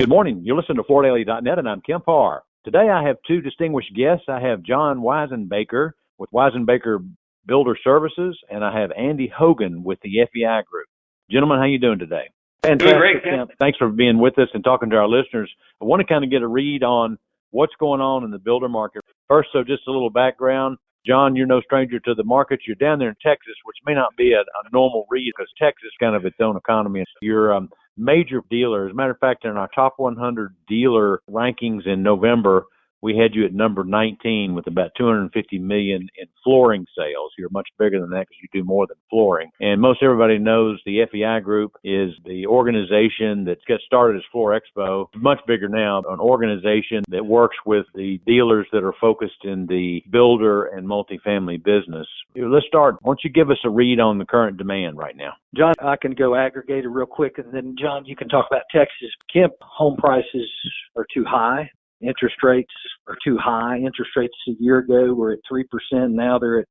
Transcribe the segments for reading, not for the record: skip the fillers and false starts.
Good morning. You're listening to FloorDaily.net, and I'm Kemp Harr. Today I have two distinguished guests. I have John Wisenbaker with Wisenbaker Builder Services, and I have Andy Hogan with the FEI Group. Gentlemen, how you doing today? Fantastic. Doing great, Kemp. Thanks for being with us and talking to our listeners. I want to kind of get a read on what's going on in the builder market. First, so just a little background. John, you're no stranger to the markets. You're down there in Texas, which may not be a normal read because Texas is kind of its own economy. You're a major dealer. As a matter of fact, in our top 100 dealer rankings in November, we had you at number 19 with about $250 million in flooring sales. You're much bigger than that because you do more than flooring. And most everybody knows the FEI Group is the organization that got started as Floor Expo, much bigger now, an organization that works with the dealers that are focused in the builder and multifamily business. Let's start. Why don't you give us a read on the current demand right now? John, I can go aggregated real quick, and then, John, you can talk about Texas. Kemp, home prices are too high. Interest rates are too high. Interest rates a year ago were at 3%. Now they're at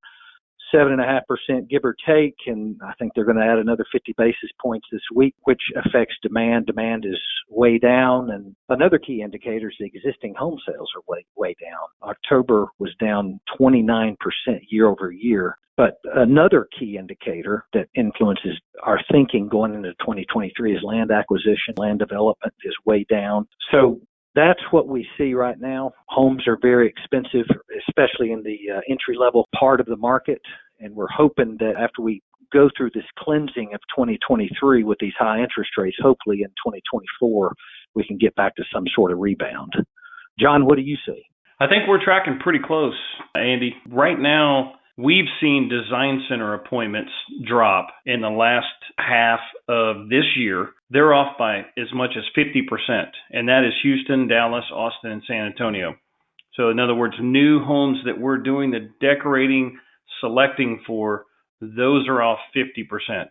7.5%, give or take. And I think they're going to add another 50 basis points this week, which affects demand. Demand is way down. And another key indicator is the existing home sales are way down. October was down 29% year over year. But another key indicator that influences our thinking going into 2023 is land acquisition. Land development is way down. So that's what we see right now. Homes are very expensive, especially in the entry-level part of the market. And we're hoping that after we go through this cleansing of 2023 with these high interest rates, hopefully in 2024, we can get back to some sort of rebound. John, what do you see? I think we're tracking pretty close, Andy. Right now, we've seen design center appointments drop in the last half of this year. They're off by as much as 50%, and that is Houston, Dallas, Austin, and San Antonio. So in other words, new homes that we're doing the decorating, selecting for, those are off 50%.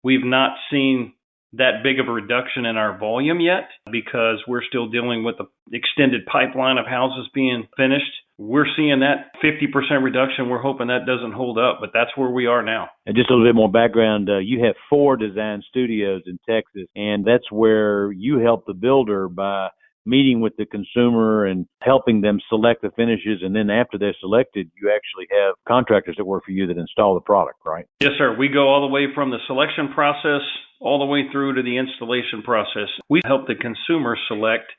We've not seen that big of a reduction in our volume yet because we're still dealing with the extended pipeline of houses being finished. We're seeing that 50% reduction. We're hoping that doesn't hold up, but that's where we are now. And just a little bit more background, you have 4 design studios in Texas, and that's where you help the builder by meeting with the consumer and helping them select the finishes. And then after they're selected, you actually have contractors that work for you that install the product, right? Yes, sir. We go all the way from the selection process all the way through to the installation process. We help the consumer select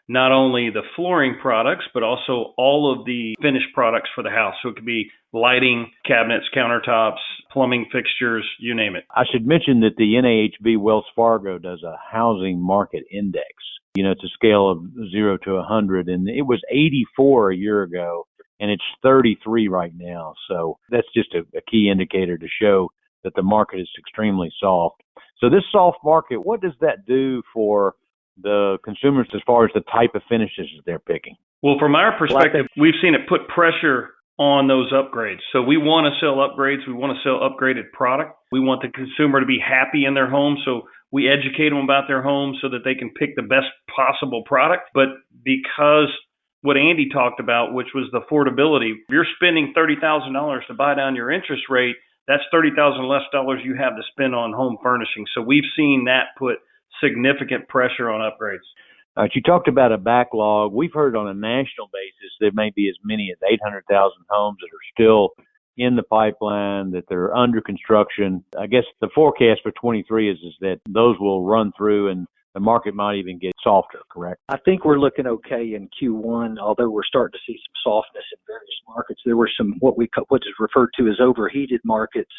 not only the flooring products, but also all of the finished products for the house. So it could be lighting, cabinets, countertops, plumbing fixtures, you name it. I should mention that the NAHB Wells Fargo does a housing market index. You know, it's a scale of 0 to 100, and it was 84 a year ago, and it's 33 right now. So that's just a key indicator to show that the market is extremely soft. So this soft market, what does that do for the consumers as far as the type of finishes that they're picking? Well, from our perspective, we've seen it put pressure on those upgrades. So we want to sell upgrades. We want to sell upgraded product. We want the consumer to be happy in their home. So we educate them about their home so that they can pick the best possible product. But because what Andy talked about, which was the affordability, if you're spending $30,000 to buy down your interest rate, that's $30,000 less dollars you have to spend on home furnishing. So we've seen that put significant pressure on upgrades. You talked about a backlog. We've heard on a national basis there may be as many as 800,000 homes that are still in the pipeline, that they're under construction. I guess the forecast for 23 is that those will run through and the market might even get softer, correct? I think we're looking okay in Q1, although we're starting to see some softness in various markets. There were some what is referred to as overheated markets.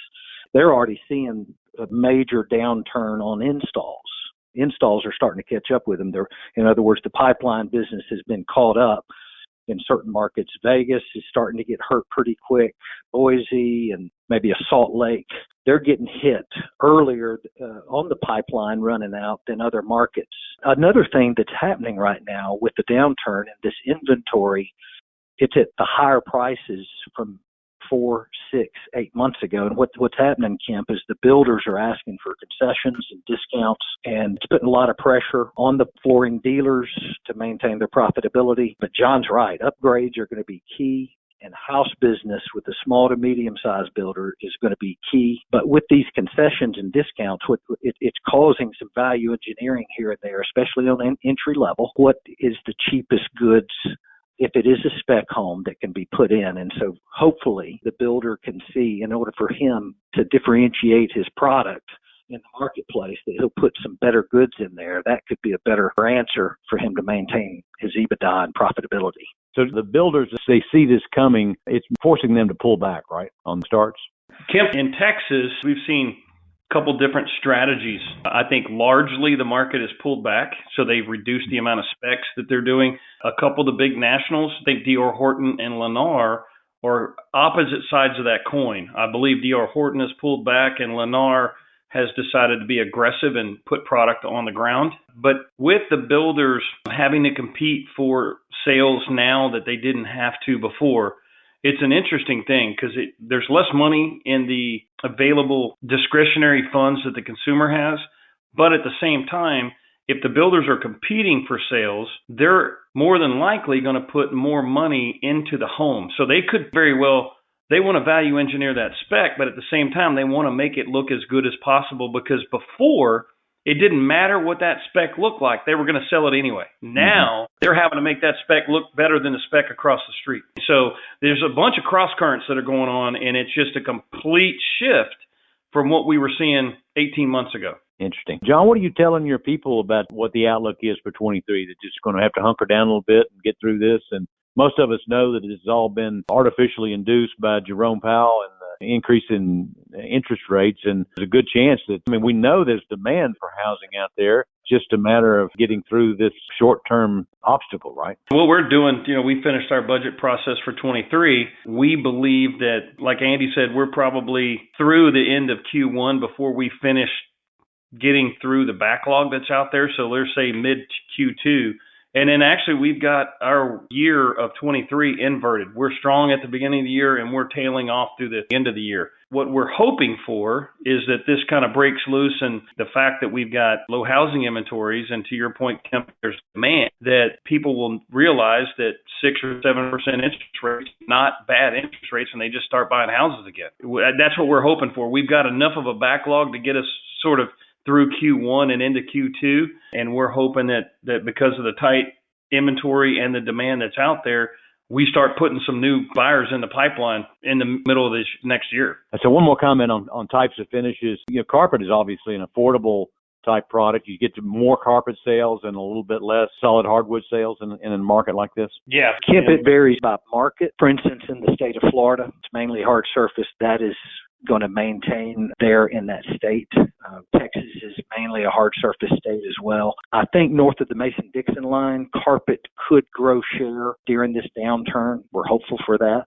They're already seeing a major downturn on installs. Installs are starting to catch up with them. In other words, the pipeline business has been caught up in certain markets. Vegas is starting to get hurt pretty quick. Boise and maybe a Salt Lake, they're getting hit earlier on the pipeline running out than other markets. Another thing that's happening right now with the downturn in this inventory, it's at the higher prices from 4, 6, 8 months ago. And what's happening, Kemp, is the builders are asking for concessions and discounts, and it's putting a lot of pressure on the flooring dealers to maintain their profitability. But John's right. Upgrades are going to be key. and house business with the small to medium-sized builder is going to be key. But with these concessions and discounts, it's causing some value engineering here and there, especially on entry level. What is the cheapest goods if it is a spec home that can be put in? And so hopefully the builder can see, in order for him to differentiate his product in the marketplace, that he'll put some better goods in there. That could be a better answer for him to maintain his EBITDA and profitability. So the builders, if they see this coming, it's forcing them to pull back, right, on the starts? Kemp, in Texas, we've seen a couple different strategies. I think largely the market has pulled back, so they've reduced the amount of specs that they're doing. A couple of the big nationals, I think D.R. Horton and Lennar, are opposite sides of that coin. I believe D.R. Horton has pulled back and Lennar has decided to be aggressive and put product on the ground. But with the builders having to compete for sales now that they didn't have to before, it's an interesting thing because there's less money in the available discretionary funds that the consumer has. But at the same time, if the builders are competing for sales, they're more than likely going to put more money into the home. So they could very well, they want to value engineer that spec, but at the same time, they want to make it look as good as possible, because before, it didn't matter what that spec looked like. They were going to sell it anyway. Now, they're having to make that spec look better than the spec across the street. So there's a bunch of cross currents that are going on, and it's just a complete shift from what we were seeing 18 months ago. Interesting. John, what are you telling your people about what the outlook is for 23? They're just going to have to hunker down a little bit and get through this. And most of us know that it's all been artificially induced by Jerome Powell and the increase in interest rates. And there's a good chance that, we know there's demand for housing out there. It's just a matter of getting through this short-term obstacle, right? What we're doing, we finished our budget process for 23. We believe that, like Andy said, we're probably through the end of Q1 before we finish getting through the backlog that's out there. So let's say mid Q2. And then actually we've got our year of 23 inverted. We're strong at the beginning of the year and we're tailing off through the end of the year. What we're hoping for is that this kind of breaks loose, and the fact that we've got low housing inventories, and to your point, Kemp, there's demand, that people will realize that 6 or 7% interest rates, not bad interest rates, and they just start buying houses again. That's what we're hoping for. We've got enough of a backlog to get us sort of through Q1 and into Q2, and we're hoping that because of the tight inventory and the demand that's out there, we start putting some new buyers in the pipeline in the middle of this next year. So one more comment on types of finishes. Carpet is obviously an affordable type product. You get to more carpet sales and a little bit less solid hardwood sales in a market like this. Yeah. Kemp, it varies by market. For instance, in the state of Florida, it's mainly hard surface. That is going to maintain there in that state. Texas is mainly a hard surface state as well. I think north of the Mason-Dixon line, carpet could grow share during this downturn. We're hopeful for that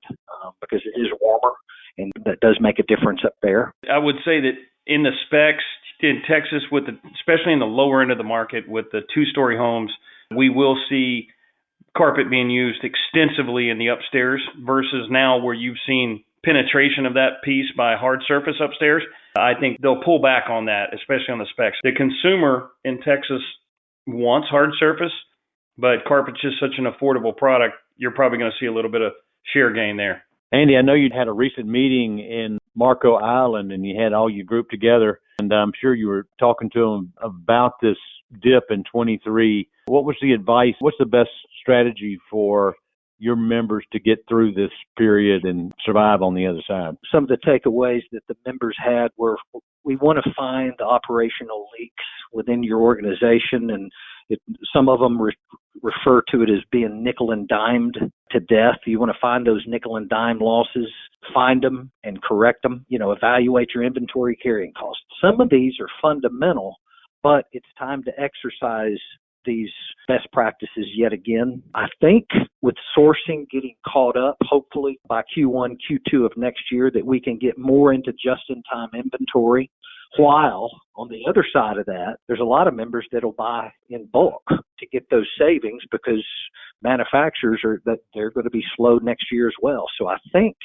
because it is warmer, and that does make a difference up there. I would say that in the specs in Texas, especially in the lower end of the market with the two-story homes, we will see carpet being used extensively in the upstairs versus now where you've seen penetration of that piece by hard surface upstairs. I think they'll pull back on that, especially on the specs. The consumer in Texas wants hard surface, but carpet's just such an affordable product, you're probably going to see a little bit of share gain there. Andy, I know you'd had a recent meeting in Marco Island and you had all your group together, and I'm sure you were talking to them about this dip in 23. What was the advice? What's the best strategy for your members to get through this period and survive on the other side? Some of the takeaways that the members had were, we want to find the operational leaks within your organization, and some of them refer to it as being nickel and dimed to death. You want to find those nickel and dime losses, find them and correct them, evaluate your inventory carrying costs. Some of these are fundamental, but it's time to exercise these best practices yet again. I think with sourcing getting caught up, hopefully by Q1, Q2 of next year, that we can get more into just-in-time inventory. While on the other side of that, there's a lot of members that'll buy in bulk to get those savings because manufacturers they're going to be slow next year as well. So I think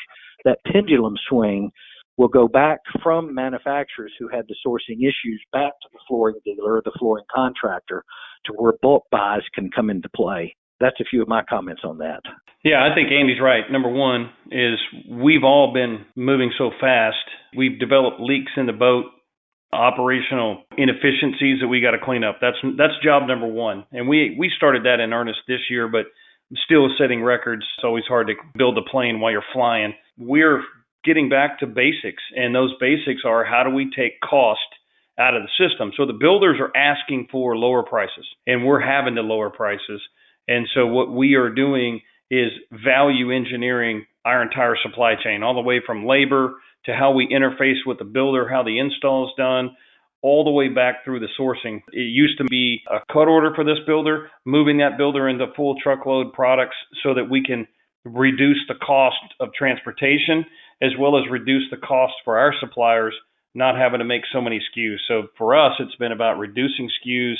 that pendulum swing will go back from manufacturers who had the sourcing issues back to the flooring dealer, the flooring contractor, to where bulk buys can come into play. That's a few of my comments on that. Yeah, I think Andy's right. Number one is we've all been moving so fast. We've developed leaks in the boat, operational inefficiencies that we got to clean up. That's job number one. And we started that in earnest this year, but still setting records. It's always hard to build a plane while you're flying. We're getting back to basics, and those basics are how do we take cost out of the system. So the builders are asking for lower prices, and we're having to lower prices. And so what we are doing is value engineering our entire supply chain, all the way from labor to how we interface with the builder, how the install is done, all the way back through the sourcing. It used to be a cut order for this builder, moving that builder into full truckload products so that we can reduce the cost of transportation as well as reduce the cost for our suppliers not having to make so many SKUs. So for us, it's been about reducing SKUs,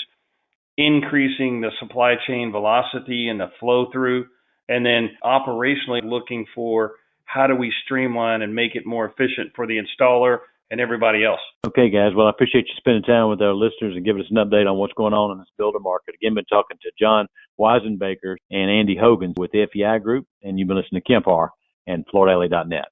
increasing the supply chain velocity and the flow through, and then operationally looking for how do we streamline and make it more efficient for the installer and everybody else. Okay, guys. Well, I appreciate you spending time with our listeners and giving us an update on what's going on in this builder market. Again, been talking to John Wisenbaker and Andy Hogan with the FEI Group, and you've been listening to Kemp Harr and FloorDaily.net.